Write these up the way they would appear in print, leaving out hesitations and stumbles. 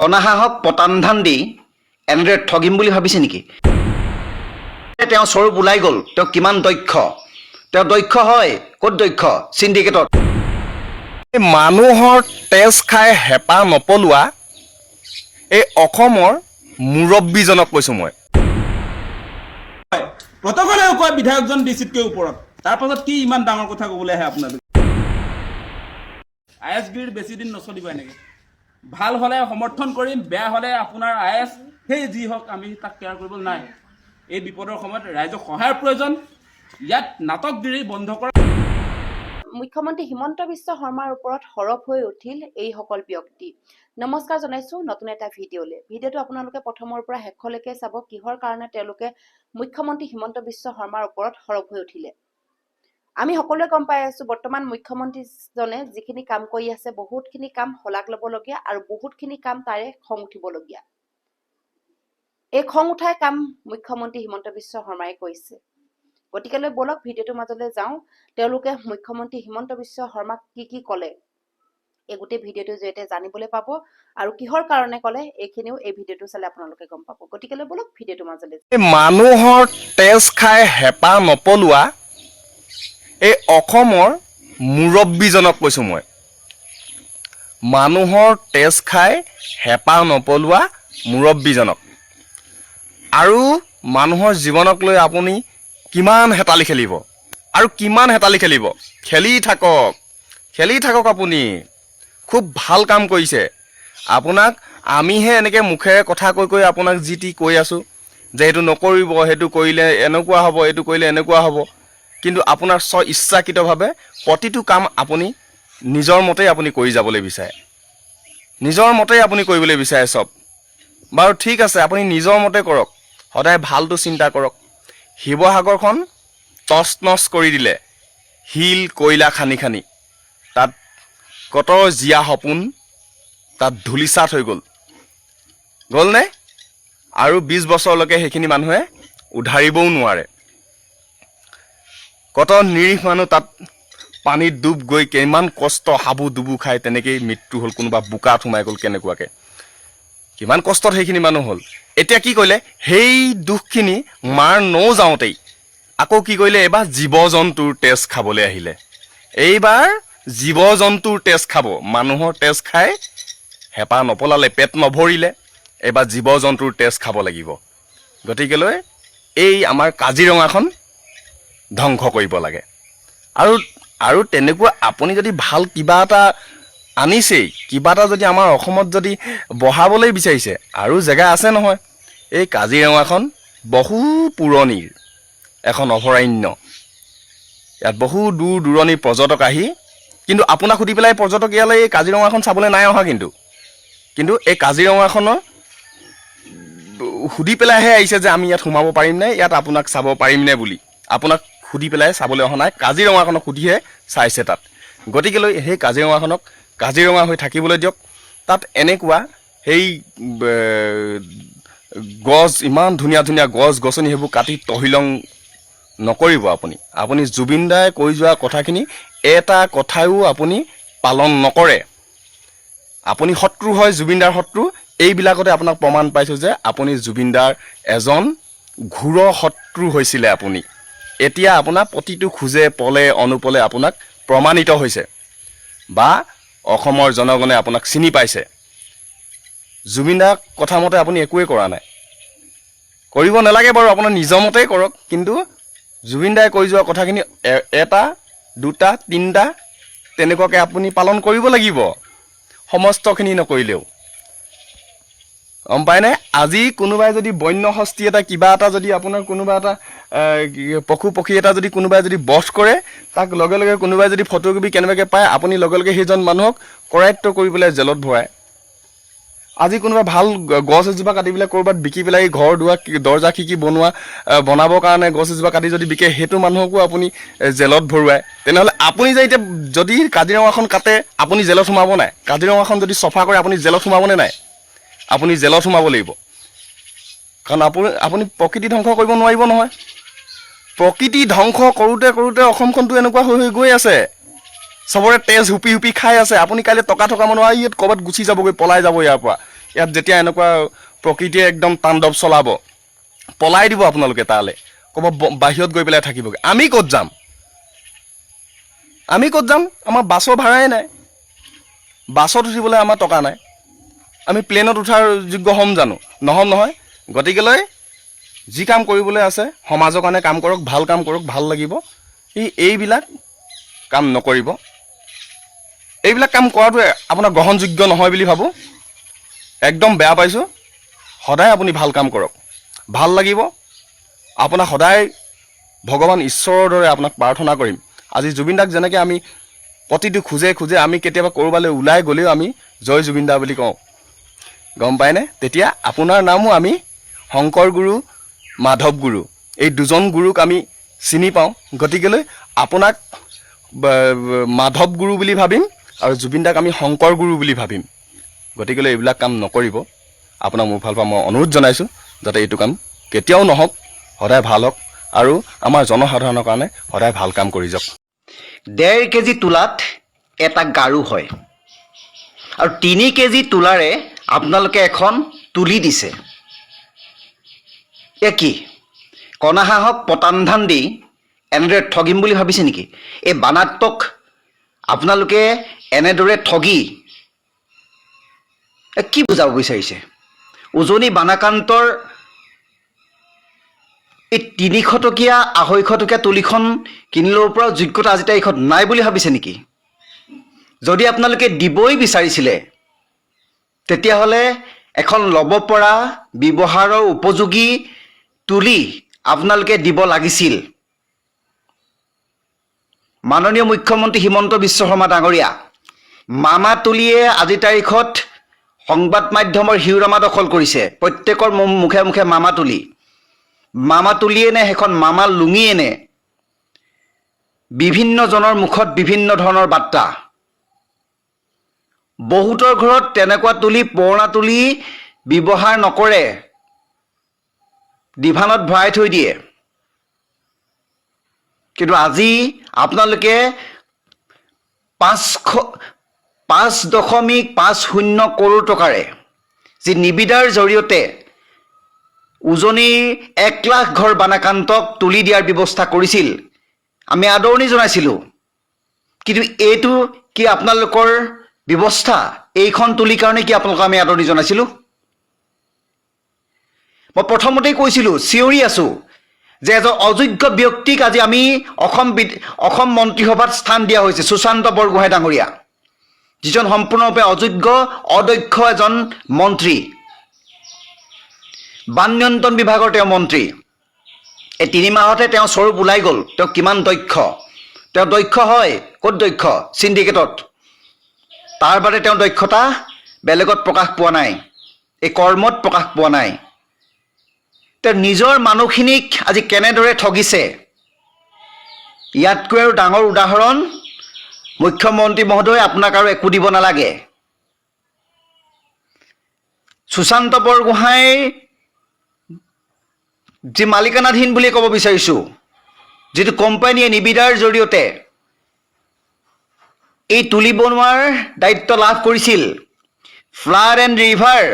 অনাহাহক পতান দি এনেদৰে ঠগিম বুলি ভাবিছে নেকি? তেওঁ স্বৰূপ ওলাই গ'ল, তেওঁ কিমান দক্ষ, তেওঁ দক্ষ হয়, ক'ত দক্ষ? চিণ্ডিকেটত। মানুহৰ তেজ খাই হেঁপাহ নপলোৱা এই অসমৰ মুৰব্বীজনক কৈছোঁ মই। প্ৰটকলেও কয় বিধায়কজন ডিচিতকৈ ওপৰত, তাৰ পাছত কি ইমান ডাঙৰ কথা ক'বলৈ আহে আপোনালোকে? আই এছ বিৰ বেছি দিন নচলিব এনেকৈ। ভাল হ'লে সমৰ্থন কৰিম, বেয়া হ'লে আপোনাৰ আই এছ সেই যি হওক আমি তাক কেয়াৰ কৰিব নাই। এই বিপদৰ সময়ত ৰাইজক সহায়ৰ প্ৰয়োজন। ইয়াত নাটকগিৰি বন্ধ কৰা। মুখ্যমন্ত্ৰী হিমন্ত বিশ্ব শৰ্মাৰ ওপৰত সৰব হৈ উঠিল এইসকল ব্যক্তি। নমস্কাৰ জনাইছো নতুন এটা ভিডিঅ'লৈ। ভিডিঅ'টো আপোনালোকে প্ৰথমৰ পৰা শেষলৈকে চাব, কিহৰ কাৰণে তেওঁলোকে মুখ্যমন্ত্ৰী হিমন্ত বিশ্ব শৰ্মাৰ ওপৰত সৰব হৈ উঠিলে। আমি সকলোৱে গম পাই আছো বৰ্তমান মুখ্যমন্ত্ৰীজনে যিখিনি কাম কৰি আছে, বহুতখিনি কাম শলাগ ল'বলগীয়া আৰু বহুতখিনি কাম তাৰে খং উঠিবলগীয়া। এই খং উঠাই কাম মুখ্যমন্ত্ৰী হিমন্ত বিশ্ব শৰ্মাই কৰিছে। গতিকেলৈ বলক ভিডিঅ'টোৰ মাজলৈ যাওঁ। তেওঁলোকে মুখ্যমন্ত্ৰী হিমন্ত বিশ্ব শৰ্মাক কি ক'লে এই গোটেই ভিডিঅ'টোৰ জৰিয়তে জানিবলৈ পাব, আৰু কিহৰ কাৰণে ক'লে এইখিনিও এই ভিডিঅ'টো চালে আপোনালোকে গম পাব। গতিকেলৈ বলক ভিডিঅ'টোৰ মাজলৈ। মানুহৰ তেজ খাই হেঁপাহ নপলোৱা এই অসমৰ মুৰব্বীজনক কৈছোঁ মই। মানুহৰ তেজ খাই হেঁপাহ নপলোৱা মুৰব্বীজনক। আৰু মানুহৰ জীৱনক লৈ আপুনি কিমান হেতালি খেলিব আৰু কিমান হেতালি খেলিব? খেলি থাকক আপুনি। খুব ভাল কাম কৰিছে। আপোনাক আমিহে এনেকৈ মুখেৰে কথা কৈ আপোনাক যি টি কৈ আছোঁ যে এইটো নকৰিব, সেইটো কৰিলে এনেকুৱা হ'ব, এইটো কৰিলে এনেকুৱা হ'ব। কিন্তু আপোনাৰ ইচ্ছাকৃতভাৱে প্ৰতিটো কাম আপুনি নিজৰ মতেই আপুনি কৰি যাবলৈ বিচাৰে, নিজৰ মতেই আপুনি কৰিবলৈ বিচাৰে চব। বাৰু ঠিক আছে, আপুনি নিজৰ মতে কৰক, সদায় ভালটো চিন্তা কৰক। শিৱসাগৰখন টচ নচ কৰি দিলে, শিল কয়লা খানি খানি। তাত কত জীয়া সপোন তাত ধূলিচাত হৈ গ'লনে? আৰু 20 বছৰলৈকে সেইখিনি মানুহে উধাৰিবও নোৱাৰে। কত নিৰীহ মানুহ তাত পানীত ডুব গৈ কিমান কষ্ট, হাবু ডুবু খাই তেনেকেই মৃত্যু হ'ল। কোনোবা বোকাত সোমাই গ'ল কেনেকুৱাকৈ, কিমান কষ্টত সেইখিনি মানুহ হ'ল। এতিয়া কি কৰিলে, সেই দুখখিনি মাৰ নৌযাওঁতেই আকৌ কি কৰিলে, এইবাৰ জীৱ জন্তুৰ তেজ খাবলৈ আহিলে। এইবাৰ জীৱ জন্তুৰ তেজ খাব। মানুহৰ তেজ খাই হেঁপাহ নপলালে, পেট নভৰিলে, এইবাৰ জীৱ জন্তুৰ তেজ খাব লাগিব। গতিকেলৈ এই আমাৰ কাজিৰঙাখন ধ্বংস কৰিব লাগে। আৰু তেনেকুৱা আপুনি যদি ভাল কিবা এটা আনিছেই, কিবা এটা যদি আমাৰ অসমত যদি বহাবলৈ বিচাৰিছে, আৰু জেগা আছে নহয়। এই কাজিৰঙাখন বহু পুৰণিৰ এখন অভয়াৰণ্য। ইয়াত বহু দূৰ দূৰণিৰ পৰ্যটক আহি, কিন্তু আপোনাক সুধি পেলাই পৰ্যটক ইয়ালৈ এই কাজিৰঙাখন চাবলৈ নাই অহা। কিন্তু এই কাজিৰঙাখনৰ সুধি পেলাইহে আহিছে যে আমি ইয়াত সোমাব পাৰিমনে, ইয়াত আপোনাক চাব পাৰিমনে বুলি। আপোনাক সুধি পেলাই চাবলৈ অহা নাই, কাজিৰঙাখনক সুধিহে চাইছে তাত। গতিকেলৈ সেই কাজিৰঙাখনক কাজিৰঙা হৈ থাকিবলৈ দিয়ক। তাত এনেকুৱা সেই গছ, ইমান ধুনীয়া ধুনীয়া গছ গছনি, সেইবোৰ কাটি তহিলং নকৰিব আপুনি জুবিন দাই কৈ যোৱা কথাখিনি এটা কথাও আপুনি পালন নকৰে। আপুনি শত্ৰু হয়, জুবিন দাৰ শত্ৰু। এইবিলাকতে আপোনাক প্ৰমাণ পাইছোঁ যে আপুনি জুবিন দাৰ এজন ঘোৰ শত্ৰু হৈছিলে আপুনি। এতিয়া আপোনাৰ প্ৰতিটো খোজে পলে অনুপলে আপোনাক প্ৰমাণিত হৈছে, বা অসমৰ জনগণে আপোনাক চিনি পাইছে। জুবিন দাৰ কথা মতে আপুনি একোৱেই কৰা নাই, কৰিব নালাগে বাৰু, আপোনাৰ নিজৰ মতেই কৰক। কিন্তু জুবিন দাই কৈ যোৱা কথাখিনি এটা দুটা তিনিটা তেনেকুৱাকৈ আপুনি পালন কৰিব লাগিব, সমস্তখিনি নকৰিলেও। গম পায়নে? আজি কোনোবাই যদি বন্য হস্তি এটা কিবা এটা যদি আপোনাৰ কোনোবা এটা পশু পক্ষী এটা যদি কোনোবাই যদি বধ কৰে, তাক লগে লগে কোনোবাই যদি ফটোকপি কেনেবাকৈ পায়, আপুনি লগে লগে সেইজন মানুহক কৰায়ত্ব কৰি পেলাই জেলত ভৰাই। আজি কোনোবাই ভাল গছ এজোপা কাটি পেলাই ক'ৰবাত বিকি পেলাই ঘৰ দুৱাৰ দৰ্জা খিৰিকি বনাবৰ কাৰণে গছ এজোপা কাটি যদি বিকে, সেইটো মানুহকো আপুনি জেলত ভৰোৱায়। তেনেহ'লে আপুনি যে এতিয়া যদি কাজিৰঙাখন কাটে, আপুনি জেলত সোমাব নাই? কাজিৰঙাখন যদি চফা কৰে, আপুনি জেলত সোমাবনে নাই? আপুনি জেলত সোমাব লাগিব। কাৰণ আপুনি প্ৰকৃতি ধ্বংস কৰিব নোৱাৰিব নহয়। প্ৰকৃতি ধ্বংস কৰোঁতে কৰোঁতে অসমখনতো এনেকুৱা হৈ গৈ আছে। চবৰে তেজ হুপি হুপি খাই আছে। আপুনি কাইলৈ টকা থকা মানুহ ইয়াত ক'ৰবাত গুচি যাবগৈ, পলাই যাব ইয়াৰ পৰা। ইয়াত যেতিয়া এনেকুৱা প্ৰকৃতিয়ে একদম তাণ্ডৱ চলাব, পলাই দিব আপোনালোকে তালৈ, ক'ৰবাত বাহিৰত গৈ পেলাই থাকিবগৈ। আমি ক'ত যাম? আমাৰ বাছৰ ভাড়াই নাই, বাছত উঠিবলৈ আমাৰ টকা নাই। আমি প্লেনত উঠাৰ যোগ্য হ'ম জানো? নহ'ম নহয়। গতিকেলৈ যি কাম কৰিবলৈ আছে সমাজৰ কাৰণে কাম কৰক, ভাল কাম কৰক, ভাল লাগিব। এইবিলাক কাম নকৰিব। এইবিলাক কাম কৰাটো আপোনাৰ গ্ৰহণযোগ্য নহয় বুলি ভাবোঁ। একদম বেয়া পাইছোঁ। সদায় আপুনি ভাল কাম কৰক, ভাল লাগিব। আপোনাক সদায় ভগৱান ঈশ্বৰৰ দৰে আপোনাক প্ৰাৰ্থনা কৰিম। আজি জুবিন দাক যেনেকৈ আমি প্ৰতিটো খোজে খোজে আমি কেতিয়াবা ক'ৰবালৈ ওলাই গ'লেও আমি জয় জুবিন দা বুলি কওঁ, গম পায়নে? তেতিয়া আপোনাৰ নামো আমি শংকৰ গুৰু, মাধৱ গুৰু, এই দুজন গুৰুক আমি চিনি পাওঁ। গতিকেলৈ আপোনাক মাধৱ গুৰু বুলি ভাবিম আৰু জুবিন দাক আমি শংকৰ গুৰু বুলি ভাবিম। গতিকেলৈ এইবিলাক কাম নকৰিব। আপোনাক মোৰ ফালৰ পৰা মই অনুৰোধ জনাইছোঁ যাতে এইটো কাম কেতিয়াও নহওক, সদায় ভাল হওক আৰু আমাৰ জনসাধাৰণৰ কাৰণে সদায় ভাল কাম কৰি যাওক। 1.5 কেজি তোলাত এটা গাৰু হয় আৰু 3 কেজি তোলাৰে আপোনালোকে এখন তুলি দিছে। কি কণা হাঁহক পতান ধান দি এনেদৰে ঠগিম বুলি ভাবিছে নেকি? এই বানাত্মক আপোনালোকে এনেদৰে ঠগি কি বুজাব বিচাৰিছে? উজনি বানাকান্তৰ এই 300 টকীয়া 250 টকীয়া তুলিখন কিনি ল'ব পৰা যোগ্যতা আজি তাৰিখত নাই বুলি ভাবিছে নেকি? যদি আপোনালোকে দিবই বিচাৰিছিলে তেতিয়াহ'লে এখন ল'ব পৰা ব্যৱহাৰৰ উপযোগী তুলি আপোনালোকে দিব লাগিছিল। মাননীয় মুখ্যমন্ত্ৰী হিমন্ত বিশ্ব শৰ্মা ডাঙৰীয়া, মামা তুলিয়ে আজি তাৰিখত সংবাদ মাধ্যমৰ শিৰোনামা দখল কৰিছে। প্ৰত্যেকৰ মুখে মুখে মামা তুলি, মামা তুলিয়ে নে সেইখন মামা লুঙিয়ে নে, বিভিন্নজনৰ মুখত বিভিন্ন ধৰণৰ বাৰ্তা। বহুতৰ ঘৰত তেনেকুৱা তুলি, পুৰণা তুলি ব্যৱহাৰ নকৰে, ডিভানত ভৰাই থৈ দিয়ে। কিন্তু আজি আপোনালোকে 5.50 কৰোৰ টকাৰে যি নিবিদাৰ জৰিয়তে উজনিৰ 1 লাখ ঘৰ বানাকান্তক তুলি দিয়াৰ ব্যৱস্থা কৰিছিল, আমি আদৰণি জনাইছিলোঁ। কিন্তু এইটো কি আপোনালোকৰ ব্যৱস্থা? এইখন তুলিৰ কাৰণে কি আপোনালোকক আমি আদৰণি জনাইছিলোঁ? মই প্ৰথমতেই কৈছিলোঁ, চিঞৰি আছোঁ যে এজন অযোগ্য ব্যক্তিক আজি আমি অসম মন্ত্ৰীসভাত স্থান দিয়া হৈছে, সুশান্ত বৰগোহাঁই ডাঙৰীয়া, যিজন সম্পূৰ্ণৰূপে অযোগ্য, অদক্ষ এজন মন্ত্ৰী। বান নিয়ন্ত্ৰণ বিভাগৰ তেওঁ মন্ত্ৰী। এই 3 মাহতে তেওঁ স্বৰূপ ওলাই গ'ল। তেওঁ কিমান দক্ষ? তেওঁ দক্ষ হয়, ক'ত দক্ষ? চিণ্ডিকেটত। তাৰ বাদে তেওঁ দক্ষতা বেলেগত প্ৰকাশ পোৱা নাই, এই কৰ্মত প্ৰকাশ পোৱা নাই। তেওঁ নিজৰ মানুহখিনিক আজি কেনেদৰে ঠগিছে, ইয়াতকৈ আৰু ডাঙৰ উদাহৰণ মুখ্যমন্ত্ৰী মহোদয় আপোনাক আৰু একো দিব নালাগে। সুশান্ত বৰগোহাঁইৰ যি মালিকানাধীন বুলি ক'ব বিচাৰিছোঁ, যিটো কোম্পানীয়ে নিবিদাৰ জৰিয়তে এই তুলি বনোৱাৰ দায়িত্ব লাভ কৰিছিল, flood and river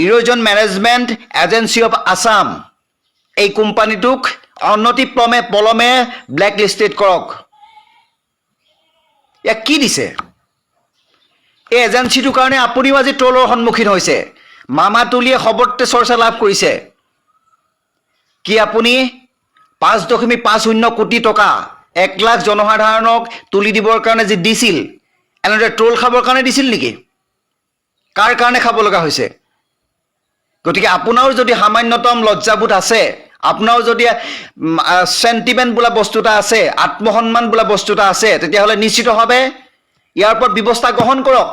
erosion management agency of Assam, এই কোম্পানীটোক অনতিপলমে ব্লেক লিষ্টেড কৰক। ইয়াক কি দিছে? এই এজেঞ্চিটোৰ কাৰণে আপুনিও আজি ট্ৰলৰ সন্মুখীন হৈছে। মামা তুলিয়ে সবতে চৰ্চা লাভ কৰিছে। কি আপুনি 5.50 কোটি টকা 1 লাখ জনসাধাৰণক তুলি দিবৰ কাৰণে যি দিছিল, এনেদৰে ট্ৰল খাবৰ কাৰণে দিছিল নেকি? কাৰ কাৰণে খাব লগা হৈছে? গতিকে আপোনাৰো যদি সামান্যতম লজ্জাবোধ আছে, আপোনাৰো যদি চেণ্টিমেণ্ট বোলা বস্তু এটা আছে, আত্মসন্মান বোলা বস্তু এটা আছে, তেতিয়াহ'লে নিশ্চিতভাৱে ইয়াৰ ওপৰত ব্যৱস্থা গ্ৰহণ কৰক।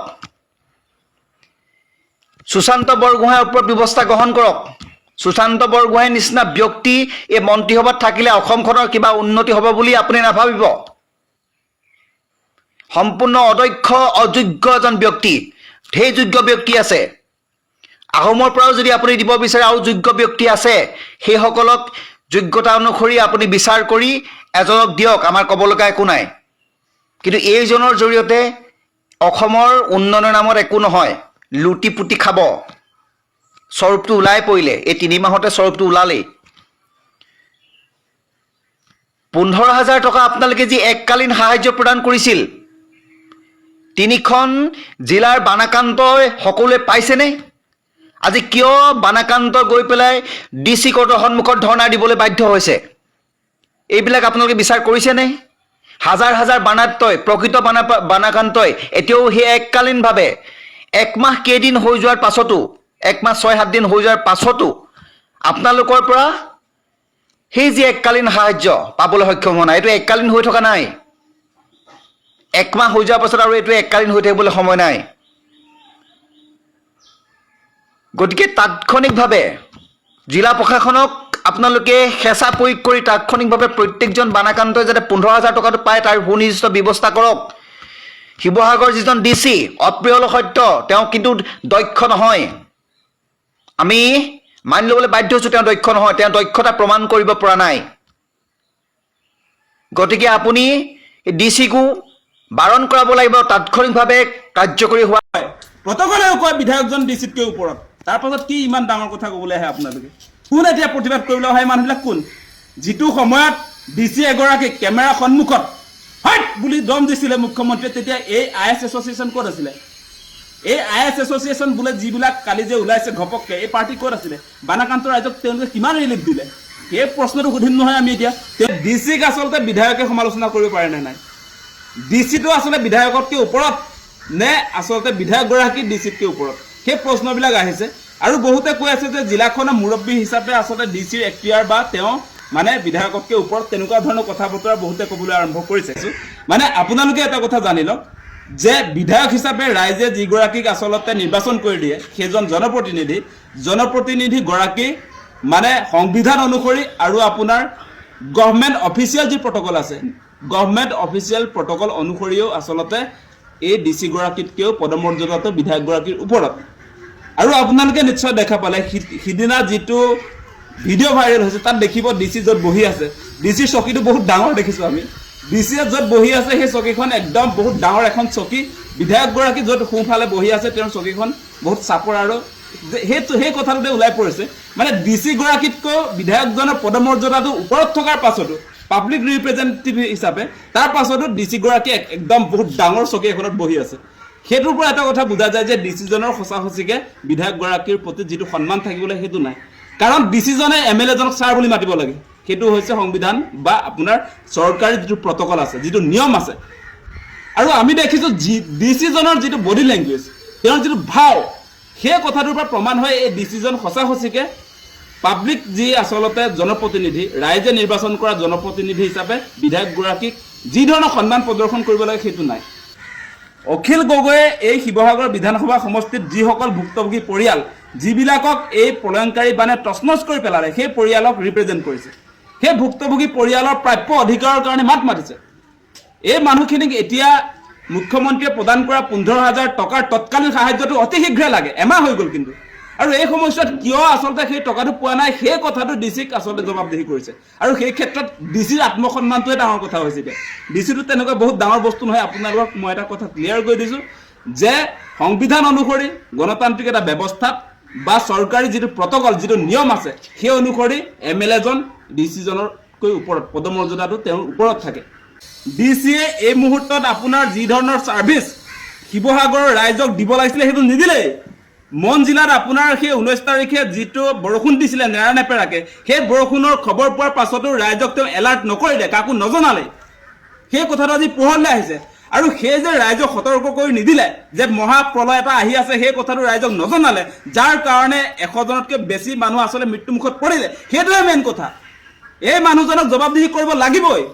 সুশান্ত বৰগোহাঁইৰ ওপৰত ব্যৱস্থা গ্ৰহণ কৰক। সুশান্ত বৰগোহাঁইৰ নিচিনা ব্যক্তি এই মন্ত্ৰীসভাত থাকিলে অসমখনৰ কিবা উন্নতি হ'ব বুলি আপুনি নাভাবিব। সম্পূৰ্ণ অদক্ষ, অযোগ্য এজন ব্যক্তি। ঢেৰ যোগ্য ব্যক্তি আছে। আহোমৰ পৰাও যদি আপুনি দিব বিচাৰে আৰু যোগ্য ব্যক্তি আছে, সেইসকলক যোগ্যতা অনুসৰি আপুনি বিচাৰ কৰি এজনক দিয়ক, আমাৰ ক'ব লগা একো নাই। কিন্তু এইজনৰ জৰিয়তে অসমৰ উন্নয়নৰ নামত একো নহয়, লুটি পুটি খাব। স্বৰূপটো ওলাই পৰিলে, এই 3 মাহতে স্বৰূপটো ওলালেই। 15,000 টকা আপোনালোকে যি এককালীন সাহায্য প্ৰদান কৰিছিল, 3খন জিলাৰ বানাক্ৰান্তই সকলোৱে পাইছেনে? আজি কিয় বানাক্ৰান্ত গৈ পেলাই DC কোৰ্টৰ সন্মুখত ধৰ্ণা দিবলৈ বাধ্য হৈছে? এইবিলাক আপোনালোকে বিচাৰ কৰিছেনে? হাজাৰ হাজাৰ বানাক্ৰান্তই, প্ৰকৃত বানাক্ৰান্তই এতিয়াও সেই এককালীনভাৱে 1 মাহ কেইদিন হৈ যোৱাৰ পাছতো, 1 মাহ 6-7 দিন হৈ যোৱাৰ পাছতো আপোনালোকৰ পৰা সেই যি এককালীন সাহায্য পাবলৈ সক্ষম হোৱা নাই। এইটো এককালীন হৈ থকা নাই। 1 মাহ হৈ যোৱাৰ পাছত আৰু এইটো এককালীন হৈ থাকিবলৈ সময় নাই। গতিকে তাৎক্ষণিকভাৱে জিলা প্ৰশাসনক আপোনালোকে হেঁচা প্ৰয়োগ কৰি তাৎক্ষণিকভাৱে প্ৰত্যেকজন বানাক্ৰান্তই যাতে 15,000 টকাটো পায় তাৰ সুনিৰ্দিষ্ট ব্যৱস্থা কৰক। শিৱসাগৰ যিজন DC অপ্ৰিয়ল সত্য, তেওঁ কিন্তু দক্ষ নহয়। আমি মানি ল'বলৈ বাধ্য হৈছোঁ তেওঁ দক্ষ নহয়, তেওঁ দক্ষতা প্ৰমাণ কৰিব পৰা নাই। গতিকে আপুনি DC-কো বাৰণ কৰাব লাগিব তাৎক্ষণিকভাৱে কাৰ্যকৰী হোৱা। প্ৰটকলেও কয় বিধায়কজন DCতকৈ ওপৰত, তাৰ পাছত কি ইমান ডাঙৰ কথা ক'বলৈ আহে আপোনালোকে? কোন এতিয়া প্ৰতিবাদ কৰিবলৈ অহা মানুহবিলাক কোন? যিটো সময়ত DC এগৰাকী কেমেৰা সন্মুখত হাইট বুলি দম দিছিলে মুখ্যমন্ত্ৰীয়ে, তেতিয়া এই IS এছ'চিয়েশ্যন ক'ত আছিলে? এই IS এছ'চিয়েশ্যন বোলে যিবিলাক কালি যে ওলাইছে ঘপককৈ, এই পাৰ্টি ক'ত আছিলে? বানাক্ৰান্ত ৰাইজক তেওঁলোকে কিমান ৰিলিফ দিলে? সেই প্ৰশ্নটো সুধিম নহয় আমি এতিয়া। DC-ক আচলতে বিধায়কে সমালোচনা কৰিব পাৰে নে নাই? DC-টো আচলতে বিধায়কতকৈ ওপৰত নে আচলতে বিধায়কগৰাকী DC-তকৈ ওপৰত? সেই প্ৰশ্নবিলাক আহিছে। আৰু বহুতে কৈ আছে যে জিলাখনৰ মুৰব্বী হিচাপে আচলতে DC-ৰ এক্টিয়াৰ বা তেওঁ মানে বিধায়কতকৈ ওপৰত, তেনেকুৱা ধৰণৰ কথা বতৰা বহুতে ক'বলৈ আৰম্ভ কৰিছে। মানে আপোনালোকে এটা কথা জানি লওক যে বিধায়ক হিচাপে ৰাইজে যিগৰাকীক আচলতে নিৰ্বাচন কৰি দিয়ে, সেইজন জনপ্ৰতিনিধি গৰাকী মানে সংবিধান অনুসৰি আৰু আপোনাৰ গভৰ্ণমেণ্ট অফিচিয়েল যি প্ৰটকল আছে, গভৰ্ণমেণ্ট অফিচিয়েল প্ৰটকল অনুসৰিও আচলতে এই DC গৰাকীতকৈও পদমৰ্যাদাটো বিধায়কগৰাকীৰ ওপৰত। আৰু আপোনালোকে নিশ্চয় দেখা পালে সিদিনা যিটো ভিডিঅ' ভাইৰেল হৈছে, তাত দেখিব DC য'ত বহি আছে, DC চকীটো বহুত ডাঙৰ দেখিছোঁ আমি। DC য'ত বহি আছে সেই চকীখন একদম বহুত ডাঙৰ এখন চকী। বিধায়কগৰাকী য'ত সোঁফালে বহি আছে তেওঁৰ চকীখন বহুত চাপৰ, আৰু সেই কথাটোতে ওলাই পৰিছে। মানে DC গৰাকীতকৈ বিধায়কজনৰ পদমৰ্যাদাটো ওপৰত থকাৰ পাছতো, পাব্লিক ৰিপ্ৰেজেণ্টেটিভ হিচাপে, তাৰ পাছতো DC গৰাকী একদম বহুত ডাঙৰ চকী এখনত বহি আছে। সেইটোৰ পৰা এটা কথা বুজা যায় যে DC-জনৰ সঁচা সঁচিকে বিধায়কগৰাকীৰ প্ৰতি যিটো সন্মান থাকিবলৈ সেইটো নাই। কাৰণ DC-জনে MLA-জনক ছাৰ বুলি মাতিব লাগে, সেইটো হৈছে সংবিধান বা আপোনাৰ চৰকাৰী যিটো প্ৰটকল আছে, যিটো নিয়ম আছে। আৰু আমি দেখিছোঁ DC-জনৰ যিটো বডি লেংগুৱেজ, তেওঁৰ যিটো ভাও, সেই কথাটোৰ পৰা প্ৰমাণ হয় এই DC-জন সঁচা সঁচিকে পাব্লিক যি আচলতে জনপ্ৰতিনিধি, ৰাইজে নিৰ্বাচন কৰা জনপ্ৰতিনিধি হিচাপে বিধায়কগৰাকীক যি ধৰণৰ সন্মান প্ৰদৰ্শন কৰিব লাগে সেইটো নাই। অখিল গগৈয়ে এই শিৱসাগৰ বিধানসভা সমষ্টিত যিসকল ভুক্তভোগী পৰিয়াল, যিবিলাকক এই প্ৰলয়ংকাৰী বানে তছনছ কৰি পেলালে, সেই পৰিয়ালক ৰিপ্ৰেজেণ্ট কৰিছে। সেই ভুক্তভোগী পৰিয়ালৰ প্ৰাপ্য অধিকাৰৰ কাৰণে মাত মাতিছে। এই মানুহখিনিক এতিয়া মুখ্যমন্ত্ৰীয়ে প্ৰদান কৰা 15,000 টকাৰ তৎকালীন সাহায্যটো অতি শীঘ্ৰে লাগে, এমাহ হৈ গ'ল কিন্তু। আৰু এই সময়ছোৱাত কিয় আচলতে সেই টকাটো পোৱা নাই, সেই কথাটো DC-ক আচলতে জবাবদিহি কৰিছে। আৰু সেই ক্ষেত্ৰত DC-ৰ আত্মসন্মানটোৱে ডাঙৰ কথা হৈছে। এতিয়া DC-টো তেনেকুৱা বহুত ডাঙৰ বস্তু নহয়। আপোনালোকক মই এটা কথা ক্লিয়াৰ কৰি দিছোঁ যে সংবিধান অনুসৰি গণতান্ত্ৰিক এটা ব্যৱস্থাত বা চৰকাৰী যিটো প্ৰটকল, যিটো নিয়ম আছে, সেই অনুসৰি MLA-জন DC-জনতকৈ ওপৰত, পদমৰ্যাদাটো তেওঁৰ ওপৰত থাকে। DC-য়ে এই মুহূৰ্তত আপোনাৰ যি ধৰণৰ ছাৰ্ভিচ শিৱসাগৰৰ ৰাইজক দিব লাগিছিলে সেইটো নিদিলেই। মন জিলাত আপোনাৰ সেই 19 তাৰিখে যিটো বৰষুণ দিছিলে নেৰানেপেৰাকে, সেই বৰষুণৰ খবৰ পোৱাৰ পাছতো ৰাইজক তেওঁ এলাৰ্ট নকৰিলে, কাকো নজনালে। সেই কথাটো আজি পোহৰলৈ আহিছে। আৰু সেই যে ৰাইজক সতৰ্ক কৰি নিদিলে যে মহাপ্ৰলয় এটা আহি আছে, সেই কথাটো ৰাইজক নজনালে, যাৰ কাৰণে 100জনতকৈ বেছি মানুহ আচলতে মৃত্যুমুখত পৰিলে। সেইটোৱে মেইন কথা। এই মানুহজনক জবাবদিহি কৰিব লাগিবই।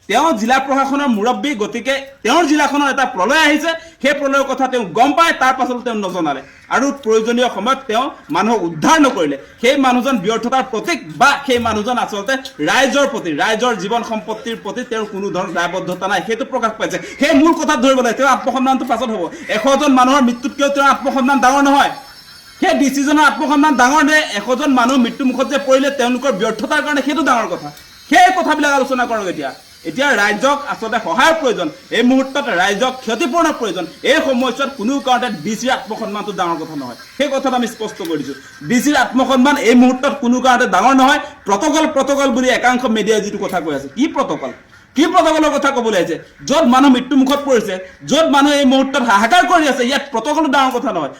তেওঁ জিলা প্ৰশাসনৰ মুৰব্বী, গতিকে তেওঁৰ জিলাখনৰ এটা প্ৰলয় আহিছে, সেই প্ৰলয়ৰ কথা তেওঁ গম পায়, তাৰ পাছত তেওঁ নজনালে আৰু প্ৰয়োজনীয় সময়ত তেওঁ মানুহক উদ্ধাৰ নকৰিলে। সেই মানুহজন ব্যৰ্থতাৰ প্ৰতীক, বা সেই মানুহজন আচলতে ৰাইজৰ প্ৰতি, ৰাইজৰ জীৱন সম্পত্তিৰ প্ৰতি তেওঁৰ কোনো ধৰণৰ দায়বদ্ধতা নাই, সেইটো প্ৰকাশ পাইছে। সেই মূল কথাত ধৰিব লাগে। তেওঁৰ আত্মসন্মানটো পাছত হ'ব। 100জন মানুহৰ মৃত্যুতকৈও তেওঁৰ আত্মসন্মান ডাঙৰ নহয়। সেই DC-জনৰ আত্মসন্মান ডাঙৰ নে 100জন মানুহ মৃত্যুমুখত যে পৰিলে তেওঁলোকৰ ব্যৰ্থতাৰ কাৰণে, সেইটো ডাঙৰ কথা। সেই কথাবিলাক আলোচনা কৰক এতিয়া। এতিয়া ৰাইজক আচলতে সহায়ৰ প্ৰয়োজন, এই মুহূৰ্তত ৰাইজক ক্ষতিপূৰণৰ প্ৰয়োজন। এই সময়ছোৱাত কোনো কাৰণতে ডিচিৰ আত্মসন্মানটো ডাঙৰ কথা নহয়, সেই কথাটো আমি স্পষ্ট কৰি দিছোঁ। ডিচিৰ আত্মসন্মান এই মুহূৰ্তত কোনো কাৰণতে ডাঙৰ নহয়। প্ৰট'কল বুলি একাংশ মিডিয়াই যিটো কথা কৈ আছে, কি প্ৰট'কলৰ কথা ক'বলৈ আহিছে? য'ত মানুহ মৃত্যুমুখত পৰিছে, য'ত মানুহ এই মুহূৰ্তত হাহাকাৰ কৰি আছে, ইয়াত প্ৰট'কলো ডাঙৰ কথা নহয়।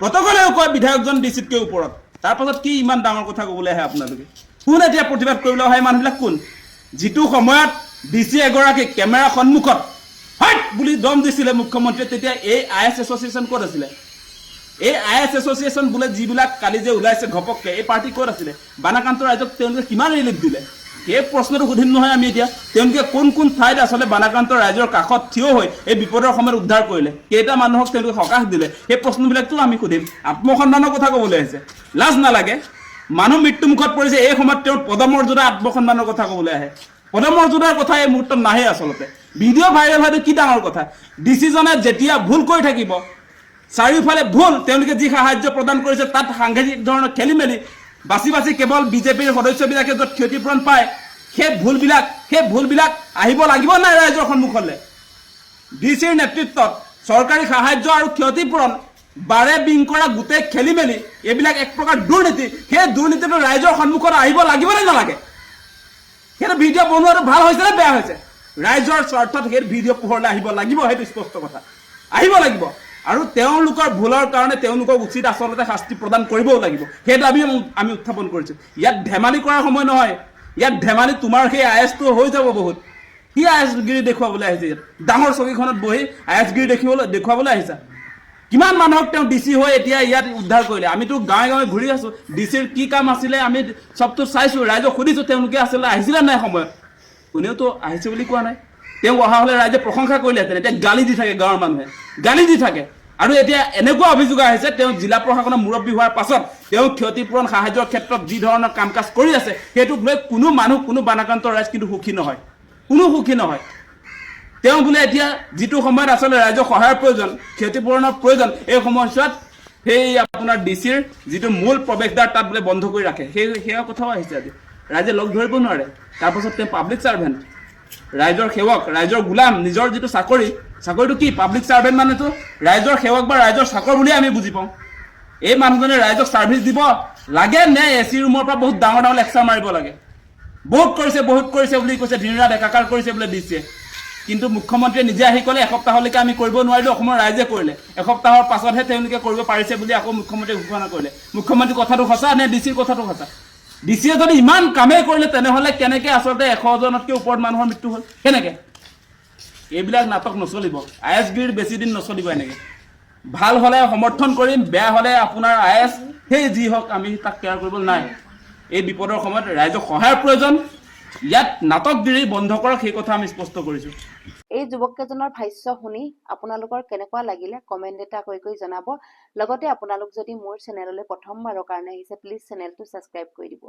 প্ৰট'কলেও কয় বিধায়কজন ডিচিতকৈ ওপৰত। তাৰপাছত কি ইমান ডাঙৰ কথা ক'বলৈ আহে আপোনালোকে? কোন এতিয়া প্ৰতিবাদ কৰিবলৈ অহা মানুহবিলাক কোন? যিটো সময়ত ডিচি এগৰাকী কেমেৰা সন্মুখত হাইট বুলি দম দিছিলে মুখ্যমন্ত্ৰীয়ে, তেতিয়া এই IS এছ'চিয়েশ্যন ক'ত আছিলে? এই IS এছ'চিয়েশ্যন বোলে যিবিলাক কালি যে ওলাইছে ঘপককৈ, এই পাৰ্টি ক'ত আছিলে? বানাকান্ত ৰাইজক তেওঁলোকে কিমান ৰিলিফ দিলে? সেই প্ৰশ্নটো সুধিম নহয় আমি এতিয়া। তেওঁলোকে কোন ঠাইত আচলতে বানাকান্ত ৰাইজৰ কাষত থিয় হৈ এই বিপদৰ সময়ত উদ্ধাৰ কৰিলে? কেইটা মানুহক তেওঁলোকে সকাহ দিলে? সেই প্ৰশ্নবিলাকতো আমি সুধিম। আত্মসন্মানৰ কথা ক'বলৈ আহিছে, লাজ নালাগে? মানুহ মৃত্যুমুখত পৰিছে, এই সময়ত তেওঁৰ পদমৰ্যাদা আত্মসন্মানৰ কথা ক'বলৈ আহে। পদমৰ্যাদাৰ কথা এই মুহূৰ্তত নাহে আচলতে। ভিডিঅ' ভাইৰেল হোৱাটো কি ডাঙৰ কথা? ডিচিজনে যেতিয়া ভুল কৰি থাকিব, চাৰিওফালে ভুল, তেওঁলোকে যি সাহায্য প্ৰদান কৰিছে তাত সাংঘাতিক ধৰণৰ খেলি মেলি, বাছি কেৱল বিজেপিৰ সদস্যবিলাকে য'ত ক্ষতিপূৰণ পায়, সেই ভুলবিলাক আহিব লাগিব নাই ৰাইজৰ সন্মুখলৈ? ডিচিৰ নেতৃত্বত চৰকাৰী সাহায্য আৰু ক্ষতিপূৰণ বাৰে বিং কৰা গোটেই খেলি মেলি, এইবিলাক এক প্ৰকাৰ দুৰ্নীতি। সেই দুৰ্নীতিটো ৰাইজৰ সন্মুখত আহিব লাগিব নে নালাগে? সেইটো ভিডিঅ' বনোৱাটো ভাল হৈছে নে বেয়া হৈছে? ৰাইজৰ স্বাৰ্থত সেই ভিডিঅ' পোহৰলৈ আহিব লাগিব, সেইটো স্পষ্ট কথা, আহিব লাগিব। আৰু তেওঁলোকৰ ভুলৰ কাৰণে তেওঁলোকক উচিত আচলতে শাস্তি প্ৰদান কৰিবও লাগিব, সেইটো আমি উত্থাপন কৰিছোঁ। ইয়াত ধেমালি কৰাৰ সময় নহয়। ইয়াত ধেমালি তোমাৰ সেই ISটো হৈ যাব বহুত। কি ISগিৰি দেখুৱাবলৈ আহিছে? ইয়াত ডাঙৰ চকীখনত বহি ISগিৰি দেখুৱাবলৈ আহিছা? কিমান মানুহক তেওঁ ডিচি হৈ এতিয়া ইয়াত উদ্ধাৰ কৰিলে? আমিতো গাঁৱে ঘূৰি আছোঁ, ডিচিৰ কি কাম আছিলে আমি চবটো চাইছোঁ, ৰাইজক সুধিছোঁ তেওঁলোকে আচলতে আহিছিলে নাই সময়ত? কোনেওতো আহিছে বুলি কোৱা নাই। তেওঁক অহা হ'লে ৰাইজে প্ৰশংসা কৰিলেহেঁতেন। এতিয়া গালি দি থাকে, গাঁৱৰ মানুহে গালি দি থাকে। আৰু এতিয়া এনেকুৱা অভিযোগ আহিছে, তেওঁ জিলা প্ৰশাসনৰ মুৰব্বী হোৱাৰ পাছত তেওঁ ক্ষতিপূৰণ সাহায্যৰ ক্ষেত্ৰত যি ধৰণৰ কাম কাজ কৰি আছে, সেইটোক লৈ কোনো বানাকান্ত ৰাইজ কিন্তু সুখী নহয়, সুখী নহয়। তেওঁ বোলে এতিয়া যিটো সময়ত আচলতে ৰাইজক সহায়ৰ প্ৰয়োজন, ক্ষতিপূৰণৰ প্ৰয়োজন, এই সময়ছোৱাত সেই আপোনাৰ ডিচিৰ যিটো মূল প্ৰৱেশদ্বাৰ তাত বোলে বন্ধ কৰি ৰাখে। সেয়া কথাও আহিছে আজি। ৰাইজে লগ ধৰিব নোৱাৰে। তাৰপাছত তেওঁ পাব্লিক ছাৰ্ভেণ্ট, ৰাইজৰ সেৱক, ৰাইজৰ গোলাম, নিজৰ যিটো চাকৰিটো কি? পাব্লিক ছাৰ্ভেণ্ট মানেতো ৰাইজৰ সেৱক বা ৰাইজৰ চাকৰ বুলিয়ে আমি বুজি পাওঁ। এই মানুহজনে ৰাইজক ছাৰ্ভিচ দিব লাগে নে AC ৰুমৰ পৰা বহুত ডাঙৰ লেকচাৰ মাৰিব লাগে? বহুত কৰিছে বুলি কৈছে, দিনৰাত একাকাৰ কৰিছে বোলে ডিচিয়ে। কিন্তু মুখ্যমন্ত্ৰীয়ে নিজে আহি ক'লে এসপ্তাহলৈকে আমি কৰিব নোৱাৰিলোঁ, অসমৰ ৰাইজে কৰিলে। এসপ্তাহৰ পাছতহে তেওঁলোকে কৰিব পাৰিছে বুলি আকৌ মুখ্যমন্ত্ৰীয়ে ঘোষণা কৰিলে। মুখ্যমন্ত্ৰীৰ কথাটো সঁচা নে ডিচিৰ কথাটো সঁচা? ডিচিয়ে যদি ইমান কামেই কৰিলে, তেনেহ'লে কেনেকৈ আচলতে 100জনতকৈ ওপৰত মানুহৰ মৃত্যু হ'ল? কেনেকৈ? এইবিলাক নাটক নচলিব। ISগিৰি বেছি দিন নচলিব এনেকৈ। ভাল হ'লে সমৰ্থন কৰিম, বেয়া হ'লে আপোনাৰ IS সেই যি হওক আমি তাক কেয়াৰ কৰিবলৈ নাই। এই বিপদৰ সময়ত ৰাইজক সহায়ৰ প্ৰয়োজন। ইয়াত নাটকগিৰি বন্ধ কৰক, সেই কথা আমি স্পষ্ট কৰিছোঁ। এই যুৱককেইজনৰ ভাষ্য শুনি আপোনালোকৰ কেনেকুৱা লাগিলে কমেণ্ট এটা কৰি জনাব। লগতে আপোনালোক যদি মোৰ চেনেললৈ প্ৰথমবাৰৰ কাৰণে আহিছে, প্লিজ চেনেলটো ছাবস্ক্ৰাইব কৰি দিব।